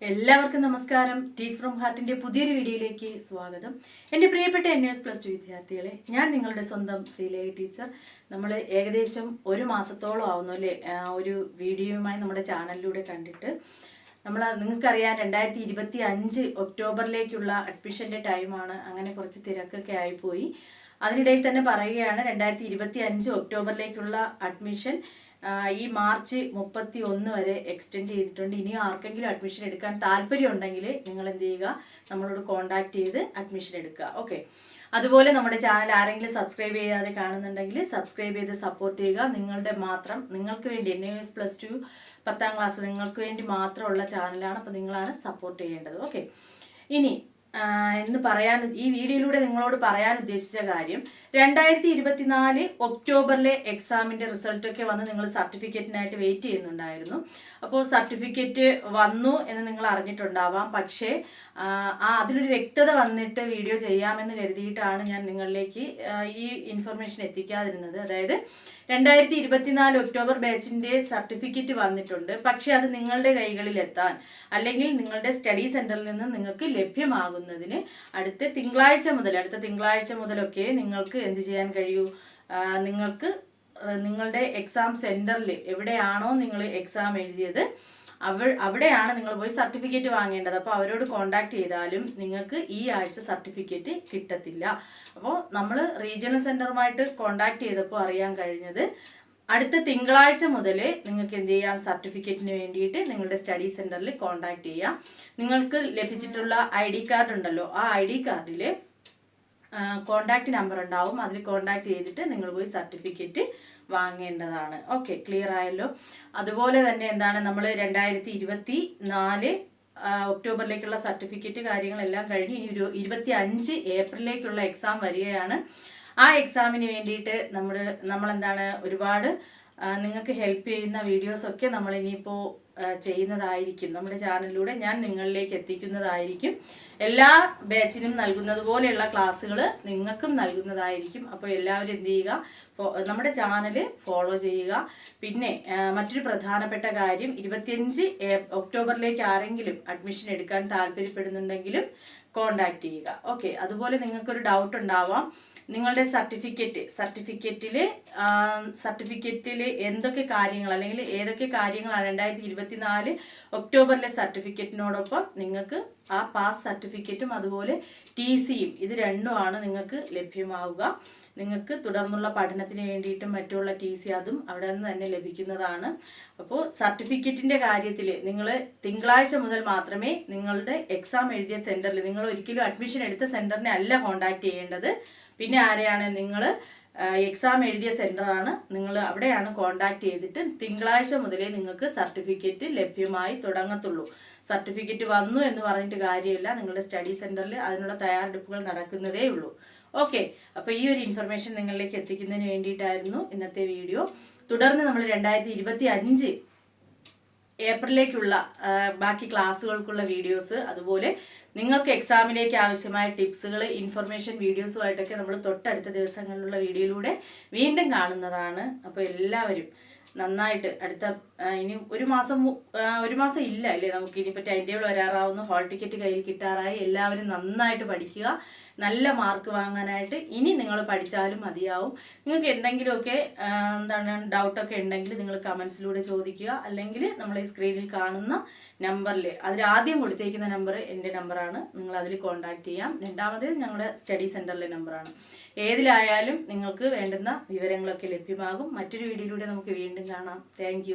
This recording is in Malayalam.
എല്ലാവർക്കും നമസ്കാരം. ടീസ് ഫ്രം ഹാർട്ടിന്റെ പുതിയൊരു വീഡിയോയിലേക്ക് സ്വാഗതം. എൻ്റെ പ്രിയപ്പെട്ട NUS+2 വിദ്യാർത്ഥികളെ, ഞാൻ നിങ്ങളുടെ സ്വന്തം ശ്രീലേഖ ടീച്ചർ. നമ്മൾ ഏകദേശം ഒരു മാസത്തോളം ആവുന്നു അല്ലേ ഒരു വീഡിയോയുമായി നമ്മുടെ ചാനലിലൂടെ കണ്ടിട്ട്. നിങ്ങൾക്കറിയാം 2025 ഒക്ടോബറിലേക്കുള്ള അഡ്മിഷൻ്റെ ടൈമാണ്. അങ്ങനെ കുറച്ച് തിരക്കൊക്കെ ആയിപ്പോയി. അതിനിടയിൽ തന്നെ പറയുകയാണ് 2025 ഒക്ടോബറിലേക്കുള്ള അഡ്മിഷൻ ഈ മാർച്ച് 31 വരെ എക്സ്റ്റെൻഡ് ചെയ്തിട്ടുണ്ട്. ഇനിയും ആർക്കെങ്കിലും അഡ്മിഷൻ എടുക്കാൻ താല്പര്യം ഉണ്ടെങ്കിൽ നിങ്ങൾ എന്ത് ചെയ്യുക, നമ്മളോട് കോൺടാക്ട് ചെയ്ത് അഡ്മിഷൻ എടുക്കുക. ഓക്കെ. അതുപോലെ നമ്മുടെ ചാനൽ ആരെങ്കിലും സബ്സ്ക്രൈബ് ചെയ്യാതെ കാണുന്നുണ്ടെങ്കിൽ സബ്സ്ക്രൈബ് ചെയ്ത് സപ്പോർട്ട് ചെയ്യുക. നിങ്ങൾക്ക് വേണ്ടി NUS+2 10ാം ക്ലാസ് നിങ്ങൾക്ക് വേണ്ടി മാത്രമുള്ള ചാനലാണ്. അപ്പോൾ നിങ്ങളാണ് സപ്പോർട്ട് ചെയ്യേണ്ടത്. ഓക്കെ. ഇനി ഈ വീഡിയോയിലൂടെ നിങ്ങളോട് പറയാൻ ഉദ്ദേശിച്ച കാര്യം, 2024 ഒക്ടോബറിലെ എക്സാമിൻ്റെ റിസൾട്ടൊക്കെ വന്ന് നിങ്ങൾ സർട്ടിഫിക്കറ്റിനായിട്ട് വെയിറ്റ് ചെയ്യുന്നുണ്ടായിരുന്നു. അപ്പോൾ സർട്ടിഫിക്കറ്റ് വന്നു എന്ന് നിങ്ങൾ അറിഞ്ഞിട്ടുണ്ടാവാം. പക്ഷേ അതിലൊരു വ്യക്തത വന്നിട്ട് വീഡിയോ ചെയ്യാമെന്ന് കരുതിയിട്ടാണ് ഞാൻ നിങ്ങളിലേക്ക് ഈ ഇൻഫർമേഷൻ എത്തിക്കാതിരുന്നത്. അതായത് 2024 ഒക്ടോബർ ബാച്ചിൻ്റെ സർട്ടിഫിക്കറ്റ് വന്നിട്ടുണ്ട്. പക്ഷേ അത് നിങ്ങളുടെ കൈകളിൽ എത്താൻ അല്ലെങ്കിൽ നിങ്ങളുടെ സ്റ്റഡി സെൻറ്ററിൽ നിന്ന് നിങ്ങൾക്ക് ലഭ്യമാകുന്നതിന് അടുത്ത തിങ്കളാഴ്ച മുതലൊക്കെ നിങ്ങൾക്ക് എന്ത് ചെയ്യാൻ കഴിയൂ, നിങ്ങൾക്ക് നിങ്ങളുടെ എക്സാം സെൻറ്ററിൽ എവിടെയാണോ നിങ്ങൾ എക്സാം എഴുതിയത് അവിടെയാണ് നിങ്ങൾ പോയി സർട്ടിഫിക്കറ്റ് വാങ്ങേണ്ടത്. അപ്പോൾ അവരോട് കോൺടാക്ട് ചെയ്താലും നിങ്ങൾക്ക് ഈ ആഴ്ച സർട്ടിഫിക്കറ്റ് കിട്ടത്തില്ല. അപ്പോൾ നമ്മൾ റീജിയണൽ സെൻറ്ററുമായിട്ട് കോൺടാക്ട് ചെയ്തപ്പോൾ അറിയാൻ കഴിഞ്ഞത്, അടുത്ത തിങ്കളാഴ്ച മുതൽ നിങ്ങൾക്ക് എന്ത് ചെയ്യാം, സർട്ടിഫിക്കറ്റിന് വേണ്ടിയിട്ട് നിങ്ങളുടെ സ്റ്റഡി സെൻറ്ററിൽ കോൺടാക്ട് ചെയ്യാം. നിങ്ങൾക്ക് ലഭിച്ചിട്ടുള്ള ID കാർഡ് ഉണ്ടല്ലോ, ആ ID കാർഡിൽ കോൺടാക്റ്റ് നമ്പർ ഉണ്ടാവും. അതിൽ കോൺടാക്ട് ചെയ്തിട്ട് നിങ്ങൾ പോയി സർട്ടിഫിക്കറ്റ് വാങ്ങേണ്ടതാണ്. ഓക്കെ, ക്ലിയർ ആയല്ലോ. അതുപോലെ തന്നെ നമ്മൾ 2024 ഒക്ടോബറിലേക്കുള്ള സർട്ടിഫിക്കറ്റ് കാര്യങ്ങളെല്ലാം കഴിഞ്ഞ് ഇനി 25 ഏപ്രിലേക്കുള്ള എക്സാം വരികയാണ്. ആ എക്സാമിന് വേണ്ടിയിട്ട് നമ്മളെന്താണ് ഒരുപാട് നിങ്ങൾക്ക് ഹെൽപ്പ് ചെയ്യുന്ന വീഡിയോസൊക്കെ നമ്മൾ ഇനിയിപ്പോൾ ചെയ്യുന്നതായിരിക്കും. നമ്മുടെ ചാനലിലൂടെ ഞാൻ നിങ്ങളിലേക്ക് എത്തിക്കുന്നതായിരിക്കും. എല്ലാ ബാച്ചിനും നൽകുന്നത് പോലെയുള്ള ക്ലാസ്സുകൾ നിങ്ങൾക്കും നൽകുന്നതായിരിക്കും. അപ്പോൾ എല്ലാവരും എന്ത് ചെയ്യുക, നമ്മുടെ ചാനൽ ഫോളോ ചെയ്യുക. പിന്നെ മറ്റൊരു പ്രധാനപ്പെട്ട കാര്യം, 25 ഒക്ടോബറിലേക്ക് ആരെങ്കിലും അഡ്മിഷൻ എടുക്കാൻ താല്പര്യപ്പെടുന്നുണ്ടെങ്കിലും കോൺടാക്ട് ചെയ്യുക. ഓക്കെ. അതുപോലെ നിങ്ങൾക്കൊരു ഡൗട്ട് ഉണ്ടാവാം, നിങ്ങളുടെ സർട്ടിഫിക്കറ്റിൽ എന്തൊക്കെ കാര്യങ്ങൾ അല്ലെങ്കിൽ ഏതൊക്കെ കാര്യങ്ങളാണ് 2024 ഒക്ടോബറിലെ സർട്ടിഫിക്കറ്റിനോടൊപ്പം നിങ്ങൾക്ക് ആ പാസ് സർട്ടിഫിക്കറ്റും അതുപോലെ TCയും ഇത് രണ്ടുമാണ് നിങ്ങൾക്ക് ലഭ്യമാവുക. നിങ്ങൾക്ക് തുടർന്നുള്ള പഠനത്തിന് വേണ്ടിയിട്ടും മറ്റുള്ള TC അതും അവിടെ നിന്ന് തന്നെ ലഭിക്കുന്നതാണ്. അപ്പോൾ സർട്ടിഫിക്കറ്റിൻ്റെ കാര്യത്തിൽ നിങ്ങൾ തിങ്കളാഴ്ച മുതൽ മാത്രമേ നിങ്ങളുടെ എക്സാം എഴുതിയ സെൻറ്ററിൽ, നിങ്ങൾ ഒരിക്കലും അഡ്മിഷൻ എടുത്ത സെൻറ്ററിനെ അല്ല കോൺടാക്ട് ചെയ്യേണ്ടത്. പിന്നെ ആരെയാണ്, നിങ്ങൾ എക്സാം എഴുതിയ സെൻറ്ററാണ്, നിങ്ങൾ അവിടെയാണ് കോൺടാക്ട് ചെയ്തിട്ട് തിങ്കളാഴ്ച മുതലേ നിങ്ങൾക്ക് സർട്ടിഫിക്കറ്റ് ലഭ്യമായി തുടങ്ങത്തുള്ളൂ. സർട്ടിഫിക്കറ്റ് വന്നു എന്ന് പറഞ്ഞിട്ട് കാര്യമില്ല, നിങ്ങളുടെ സ്റ്റഡി സെൻറ്ററിൽ അതിനുള്ള തയ്യാറെടുപ്പുകൾ നടക്കുന്നതേ ഉള്ളൂ. ഓക്കെ. അപ്പോൾ ഈ ഒരു ഇൻഫർമേഷൻ നിങ്ങളിലേക്ക് എത്തിക്കുന്നതിന് വേണ്ടിയിട്ടായിരുന്നു ഇന്നത്തെ വീഡിയോ. തുടർന്ന് നമ്മൾ 2025 ഏപ്രിലേക്കുള്ള ബാക്കി ക്ലാസ്സുകൾക്കുള്ള വീഡിയോസ്, അതുപോലെ നിങ്ങൾക്ക് എക്സാമിലേക്ക് ആവശ്യമായ ടിപ്സുകൾ, ഇൻഫർമേഷൻ വീഡിയോസുമായിട്ടൊക്കെ നമ്മൾ തൊട്ടടുത്ത ദിവസങ്ങളിലുള്ള വീഡിയോയിലൂടെ വീണ്ടും കാണുന്നതാണ്. അപ്പോൾ എല്ലാവരും നന്നായിട്ട് ഇനി ഒരു മാസം ഇല്ല അല്ലേ നമുക്ക്. ഇനിയിപ്പോൾ ടൈം ടേബിൾ വരാറാവുന്നു, ഹോൾ ടിക്കറ്റ് കയ്യിൽ കിട്ടാറായി. എല്ലാവരും നന്നായിട്ട് പഠിക്കുക, നല്ല മാർക്ക് വാങ്ങാനായിട്ട് ഇനി നിങ്ങൾ പഠിച്ചാലും മതിയാവും. നിങ്ങൾക്ക് എന്തെങ്കിലുമൊക്കെ ഡൗട്ടൊക്കെ ഉണ്ടെങ്കിൽ നിങ്ങൾ കമൻസിലൂടെ ചോദിക്കുക. അല്ലെങ്കിൽ നമ്മൾ ഈ സ്ക്രീനിൽ കാണുന്ന നമ്പറിൽ, അതിലാദ്യം കൊടുത്തേക്കുന്ന നമ്പർ എൻ്റെ നമ്പറാണ്, നിങ്ങൾ അതിൽ കോൺടാക്ട് ചെയ്യാം. രണ്ടാമത് ഞങ്ങളുടെ സ്റ്റഡി സെൻറ്ററിലെ നമ്പറാണ്. ഏതിലായാലും നിങ്ങൾക്ക് വേണ്ടുന്ന വിവരങ്ങളൊക്കെ ലഭ്യമാകും. മറ്റൊരു വീഡിയോയിലൂടെ നമുക്ക് വീണ്ടും കാണാം. താങ്ക്